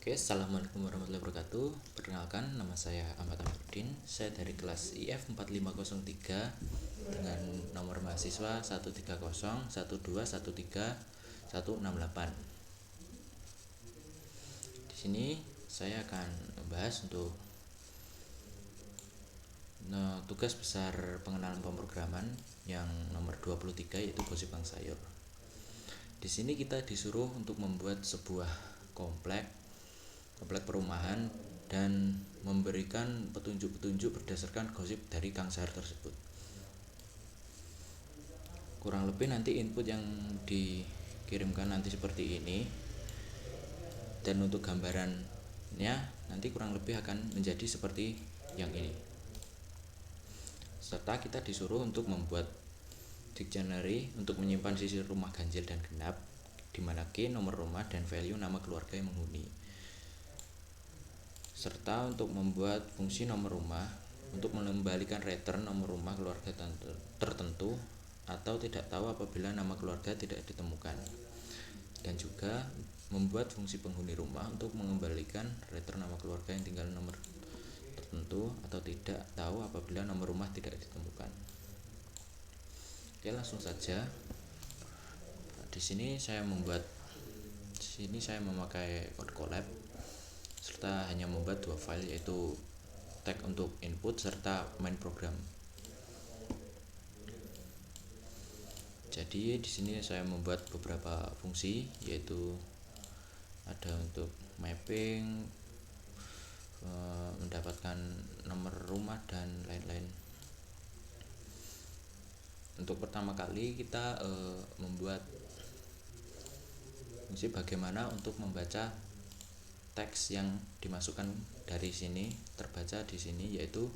Oke, assalamualaikum warahmatullahi wabarakatuh. Perkenalkan, nama saya Ahmad Amiruddin. Saya dari kelas IF 4503 dengan nomor mahasiswa 130 1213138. Di sini saya akan membahas untuk tugas besar pengenalan pemrograman yang nomor 23, yaitu gosip Bang Sayur. Di sini kita disuruh untuk membuat sebuah komplek perumahan dan memberikan petunjuk-petunjuk berdasarkan gosip dari Kang Sayur tersebut. Kurang lebih nanti input yang dikirimkan nanti seperti ini, dan untuk gambarannya nanti kurang lebih akan menjadi seperti yang ini. Serta kita disuruh untuk membuat dictionary untuk menyimpan sisi rumah ganjil dan genap, di mana key nomor rumah dan value nama keluarga yang menghuni. Serta untuk membuat fungsi nomor rumah untuk mengembalikan return nomor rumah keluarga tertentu atau tidak tahu apabila nama keluarga tidak ditemukan. Dan juga membuat fungsi penghuni rumah untuk mengembalikan return nama keluarga yang tinggal nomor tertentu atau tidak tahu apabila nomor rumah tidak ditemukan. Oke, langsung saja. Di sini saya memakai code collab serta hanya membuat dua file, yaitu tag untuk input serta main program. Jadi di sini saya membuat beberapa fungsi, yaitu ada untuk mapping, mendapatkan nomor rumah dan lain-lain. Untuk pertama kali kita membuat fungsi bagaimana untuk membaca teks yang dimasukkan dari sini, terbaca di sini, yaitu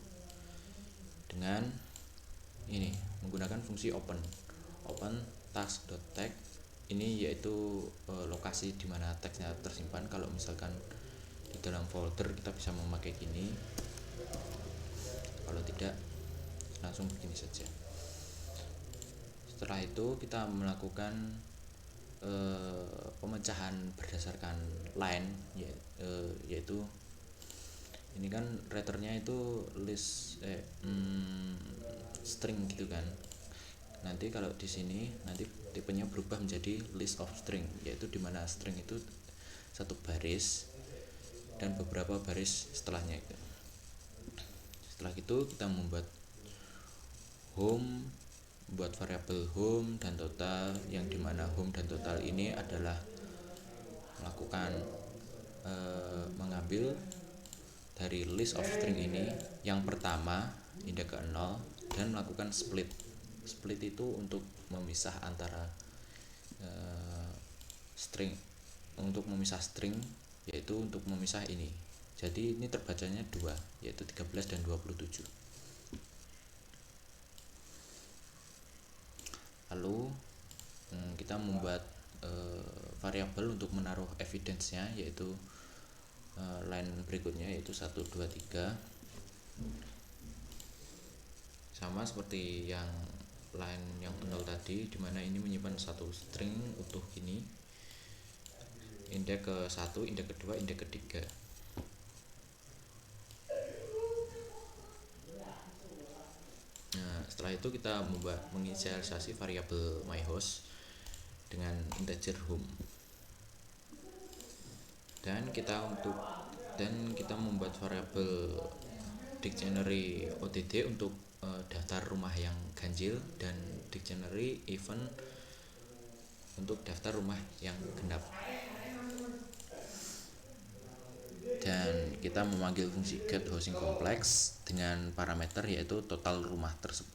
dengan ini menggunakan fungsi open task.tag. Ini yaitu lokasi di mana teksnya tersimpan. Kalau misalkan di dalam folder kita bisa memakai gini, kalau tidak langsung begini saja. Setelah itu kita melakukan pemecahan berdasarkan line, yaitu ini kan returnnya itu list string gitu kan. Nanti kalau di sini nanti tipenya berubah menjadi list of string, yaitu dimana string itu satu baris dan beberapa baris setelahnya itu. Setelah itu kita membuat home, buat variabel home dan total, yang dimana home dan total ini adalah melakukan mengambil dari list of string ini yang pertama indeks ke 0 dan melakukan split itu untuk memisah antara string, yaitu untuk memisah ini. Jadi ini terbacanya 2, yaitu 13 dan 27. Lalu kita membuat variabel untuk menaruh evidence-nya, yaitu line berikutnya, yaitu 1, 2, 3. Sama seperti yang line yang 0 tadi, dimana ini menyimpan satu string utuh ini, indeks ke 1, indeks ke 2, indeks ke 3. Nah, setelah itu kita menginisialisasi variabel myHost dengan integer home, dan kita membuat variabel dictionary odd untuk daftar rumah yang ganjil dan dictionary even untuk daftar rumah yang genap. Dan kita memanggil fungsi get housing complex dengan parameter yaitu total rumah tersebut,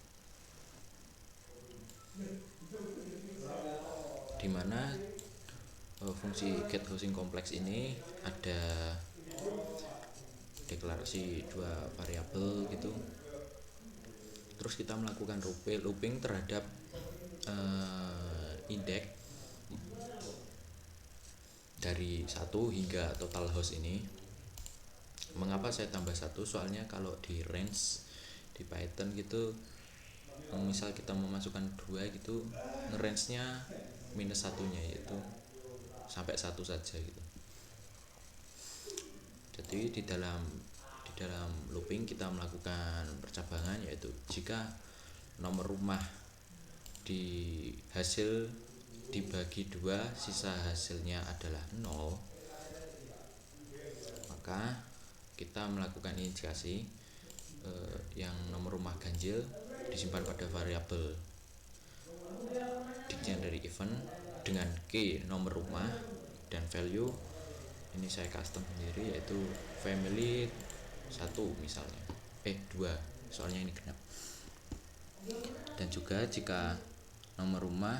dimana fungsi get housing complex ini ada deklarasi dua variabel gitu. Terus kita melakukan looping terhadap indeks dari 1 hingga total host ini. Mengapa saya tambah 1? Soalnya kalau di range di Python gitu, misal kita memasukkan 2 gitu, range-nya minus 1-nya, yaitu sampai 1 saja gitu. Jadi di dalam looping kita melakukan percabangan, yaitu jika nomor rumah di hasil dibagi 2 sisa hasilnya adalah 0, maka kita melakukan inisiasi yang nomor rumah ganjil disimpan pada variabel dictionary event dengan key nomor rumah dan value ini saya custom sendiri, yaitu family 1 misalnya 2 soalnya ini genap. Dan juga jika nomor rumah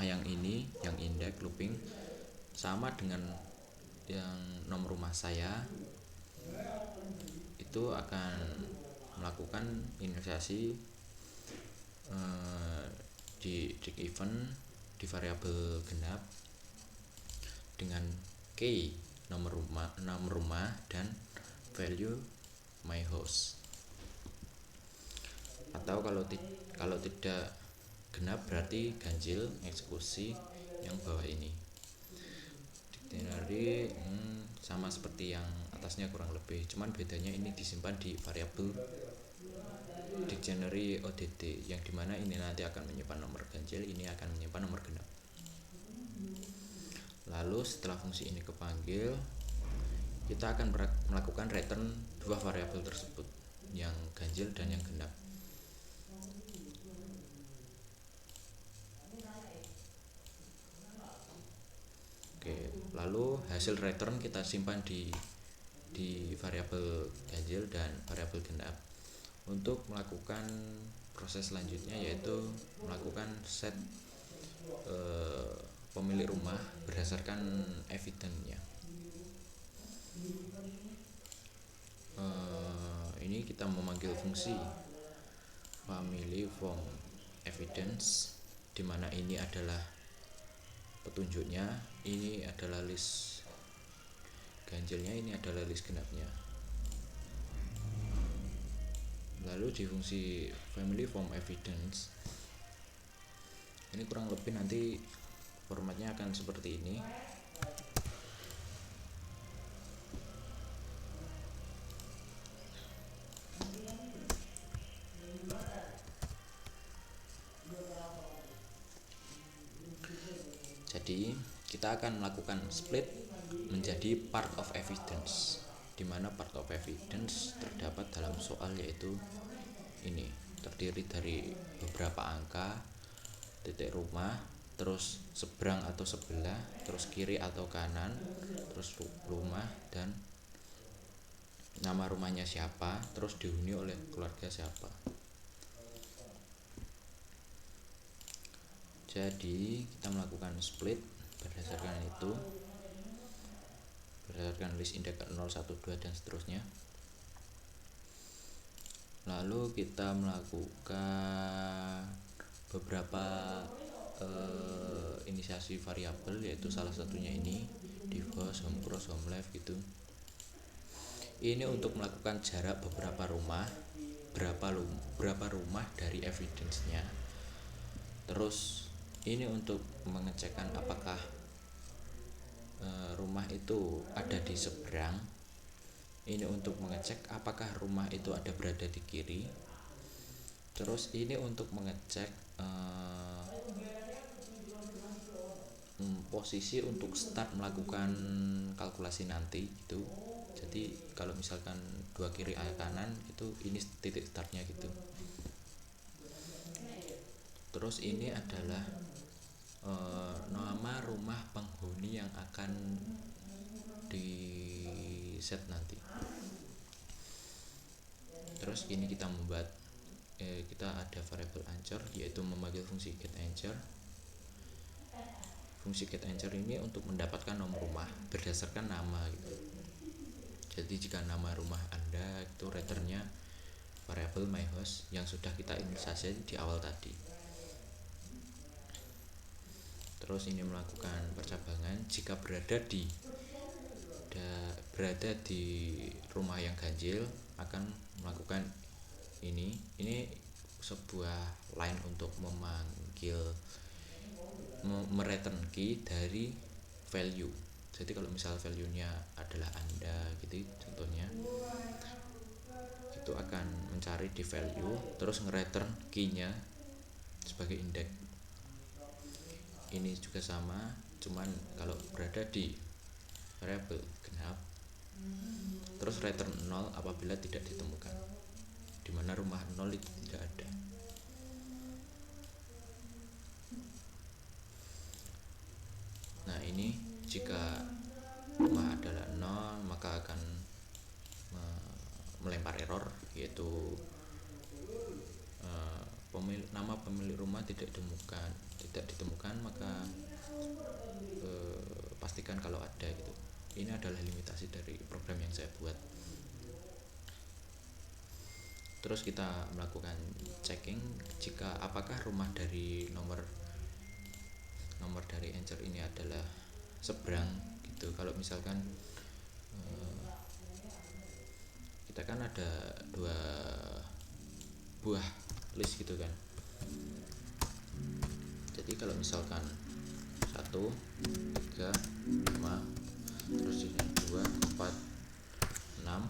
yang ini yang index looping sama dengan yang nomor rumah saya, itu akan melakukan inisiasi di event di variabel genap dengan key nomor rumah dan value my host. Atau kalau tidak genap berarti ganjil eksekusi yang bawah ini. Dictionary sama seperti yang atasnya kurang lebih, cuman bedanya ini disimpan di variabel dictionary odd, yang dimana ini nanti akan menyimpan nomor ganjil, ini akan menyimpan nomor genap. Lalu setelah fungsi ini kepanggil, kita akan melakukan return 2 variabel tersebut, yang ganjil dan yang genap. Oke, lalu hasil return kita simpan di variabel ganjil dan variabel genap. Untuk melakukan proses selanjutnya, yaitu melakukan set pemilik rumah berdasarkan evidence-nya. Ini kita memanggil fungsi family from evidence, dimana ini adalah petunjuknya, ini adalah list ganjilnya, ini adalah list genapnya. Lalu di fungsi family from evidence ini kurang lebih nanti formatnya akan seperti ini. Jadi kita akan melakukan split menjadi part of evidence, di mana part of evidence terdapat dalam soal, yaitu ini terdiri dari beberapa angka, titik rumah, terus seberang atau sebelah, terus kiri atau kanan, terus rumah dan nama rumahnya siapa, terus dihuni oleh keluarga siapa. Jadi kita melakukan split berdasarkan itu, berdasarkan list index 0, 1, 2 dan seterusnya. Lalu kita melakukan beberapa inisiasi variabel, yaitu salah satunya ini div host, home cross, home left gitu. Ini untuk melakukan jarak beberapa rumah, berapa rumah dari evidence-nya. Terus ini untuk mengecekkan apakah rumah itu ada di seberang. Ini untuk mengecek apakah rumah itu ada berada di kiri. Terus ini untuk mengecek posisi untuk start melakukan kalkulasi nanti itu. Jadi kalau misalkan 2 kiri kanan itu ini titik startnya gitu. Terus ini adalah nama rumah penghuni yang akan di set nanti. Terus ini kita membuat kita ada variabel anchor, yaitu memanggil fungsi getAnchor. Fungsi getAnchor ini untuk mendapatkan nomor rumah berdasarkan nama gitu. Jadi jika nama rumah Anda itu returnnya variabel myHost yang sudah kita inisiasi di awal tadi. Terus ini melakukan percabangan jika berada di rumah yang ganjil, akan melakukan ini sebuah line untuk memanggil mereturn key dari value. Jadi kalau misal value nya adalah Anda gitu contohnya, itu akan mencari di value terus nge-return key nya sebagai index. Ini juga sama, cuman kalau berada di variabel genap terus return 0 apabila tidak ditemukan, dimana rumah 0 itu tidak ada. Nah ini jika rumah adalah 0 maka akan melempar error, yaitu nama pemilik rumah tidak ditemukan, maka pastikan kalau ada gitu. Ini adalah limitasi dari program yang saya buat. Terus kita melakukan checking jika apakah rumah dari nomor dari Anchor ini adalah seberang gitu. Kalau misalkan kita kan ada 2 buah list gitu kan. Jadi kalau misalkan 1, 3, 5, terus ini 2, 4, 6.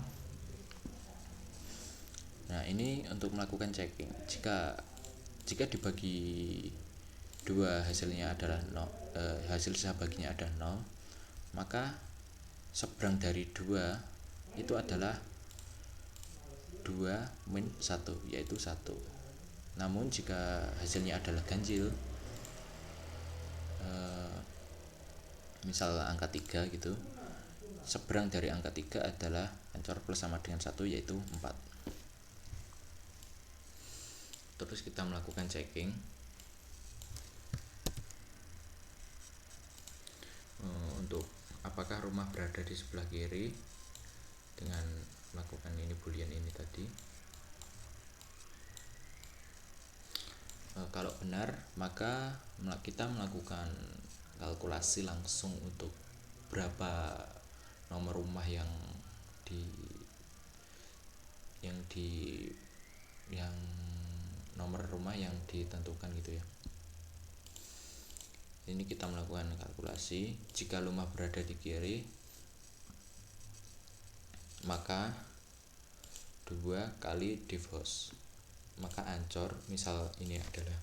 Nah ini untuk melakukan checking, jika dibagi 2 hasilnya adalah 0, hasil sisa baginya ada 0, maka seberang dari 2 itu adalah 2 min 1, yaitu 1. Namun jika hasilnya adalah ganjil, misal angka 3 gitu, seberang dari angka 3 adalah Anchor plus sama dengan 1, yaitu 4. Terus kita melakukan checking untuk apakah rumah berada di sebelah kiri dengan melakukan ini boolean ini tadi. Kalau benar maka kita melakukan kalkulasi langsung untuk berapa nomor rumah yang nomor rumah yang ditentukan gitu ya. Ini kita melakukan kalkulasi, jika rumah berada di kiri maka 2 kali div host, maka Anchor misal ini adalah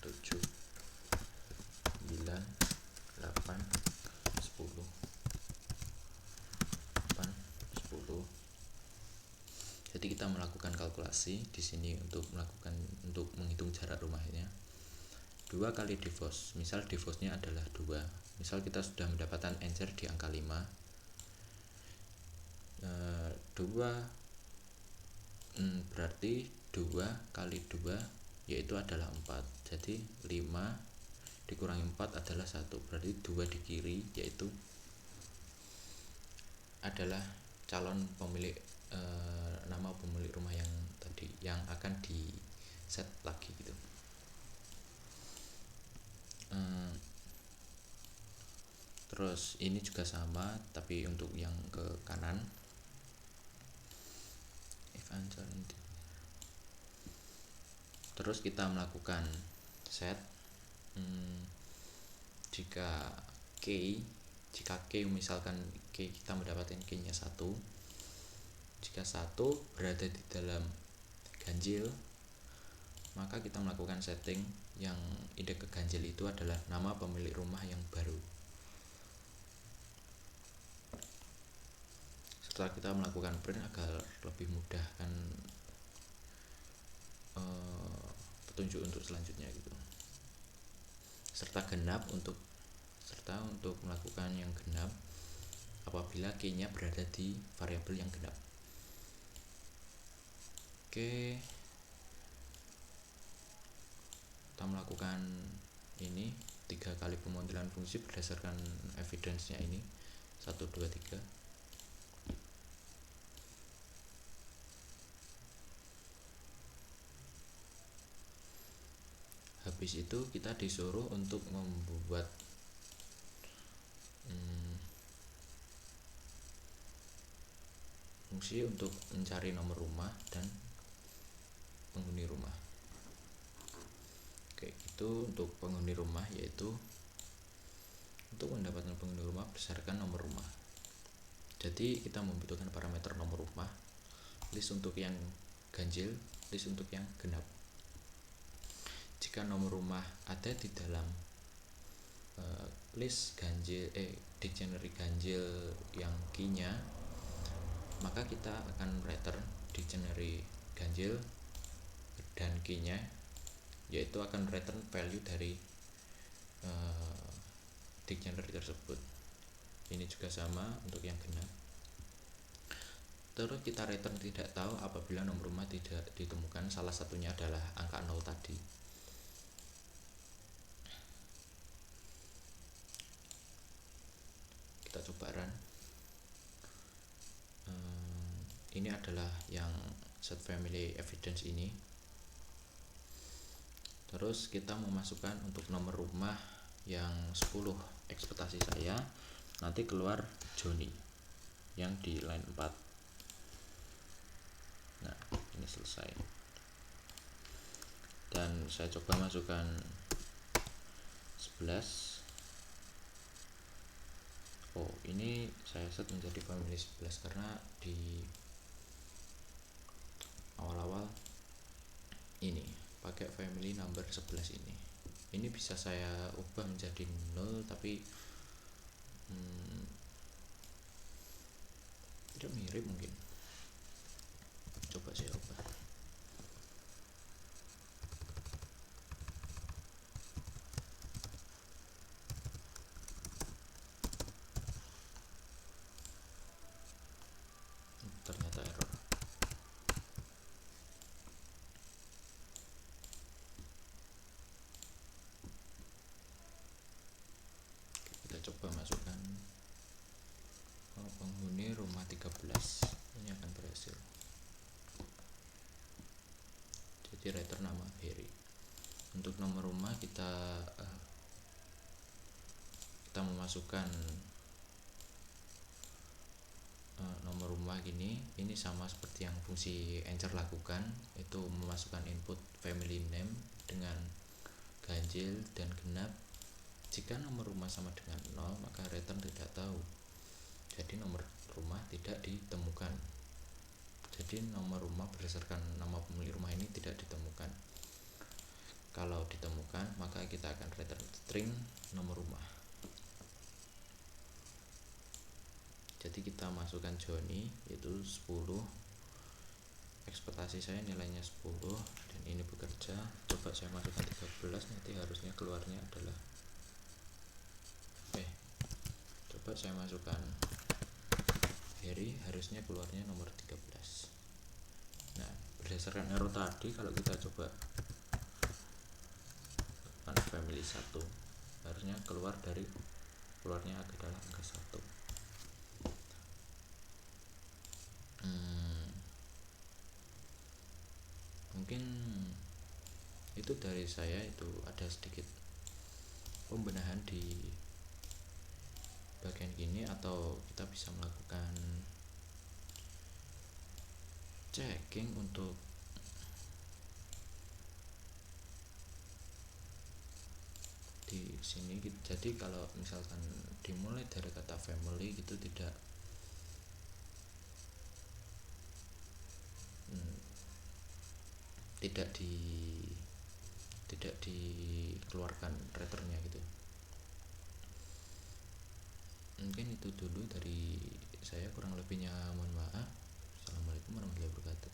7, 9, 8, 10, 8, 10. Jadi kita melakukan kalkulasi di sini untuk menghitung jarak rumahnya. 2 kali div host, misal div hostnya adalah 2. Misal kita sudah mendapatkan answer di angka 5. 2 berarti 2 kali 2 yaitu adalah 4. Jadi 5 dikurangi 4 adalah 1. Berarti 2 di kiri yaitu adalah calon pemilik nama pemilik rumah yang tadi yang akan di set lagi gitu. Terus ini juga sama tapi untuk yang ke kanan, if answer. Terus kita melakukan set jika k misalkan kita mendapatkan k nya 1, jika 1 berada di dalam ganjil, maka kita melakukan setting yang indeks keganjil itu adalah nama pemilik rumah yang baru. Setelah kita melakukan print agar lebih mudah kan petunjuk untuk selanjutnya gitu. Serta untuk melakukan yang genap apabila key-nya berada di variabel yang genap. Oke, kita melakukan ini 3 kali pemodelan fungsi berdasarkan evidence-nya ini 1, 2, 3. Habis itu kita disuruh untuk membuat fungsi untuk mencari nomor rumah dan penghuni rumah. Oke, itu untuk penghuni rumah yaitu untuk mendapatkan penghuni rumah berdasarkan nomor rumah. Jadi kita membutuhkan parameter nomor rumah, list untuk yang ganjil, list untuk yang genap. Jika nomor rumah ada di dalam list ganjil dictionary ganjil yang key-nya, maka kita akan return dictionary ganjil dan key-nya, yaitu akan return value dari dictionary tersebut. Ini juga sama untuk yang genap. Terus kita return tidak tahu apabila nomor rumah tidak ditemukan, salah satunya adalah angka 0 tadi. Kita coba run. Ini adalah yang set family evidence ini. Terus kita memasukkan untuk nomor rumah yang 10 ekspektasi saya, nanti keluar Joni yang di line 4. Nah, ini selesai. Dan saya coba masukkan 11. Oh, ini saya set menjadi family 11 karena di awal-awal ini pakai family number 11 ini. Ini bisa saya ubah menjadi 0, tapi tidak mirip mungkin. Coba saya ubah. Ternyata error. Kita coba masukkan penghuni rumah 13. Ini akan berhasil. Jadi return nama Harry. Untuk nomor rumah kita memasukkan nomor rumah gini. Ini sama seperti yang fungsi enter lakukan, itu memasukkan input family name dengan ganjil dan genap. Jika nomor rumah sama dengan 0, maka return tidak tahu. Jadi nomor rumah tidak ditemukan. Jadi nomor rumah berdasarkan nama pemilik rumah ini tidak ditemukan. Kalau ditemukan, maka kita akan return string nomor rumah. Jadi kita masukkan Joni, yaitu 10. Ekspektasi saya nilainya 10 dan ini bekerja. Coba saya masukkan 13, nanti harusnya keluarnya adalah coba saya masukkan Harry, harusnya keluarnya nomor 13. Nah, berdasarkan error tadi, kalau kita coba family 1, harusnya keluarnya adalah angka 1. Mungkin itu dari saya, itu ada sedikit pembenahan di bagian gini, atau kita bisa melakukan checking untuk di sini. Jadi kalau misalkan dimulai dari kata family gitu tidak dikeluarkan returnnya gitu. Mungkin itu dulu dari saya, kurang lebihnya mohon maaf. Assalamualaikum warahmatullahi wabarakatuh.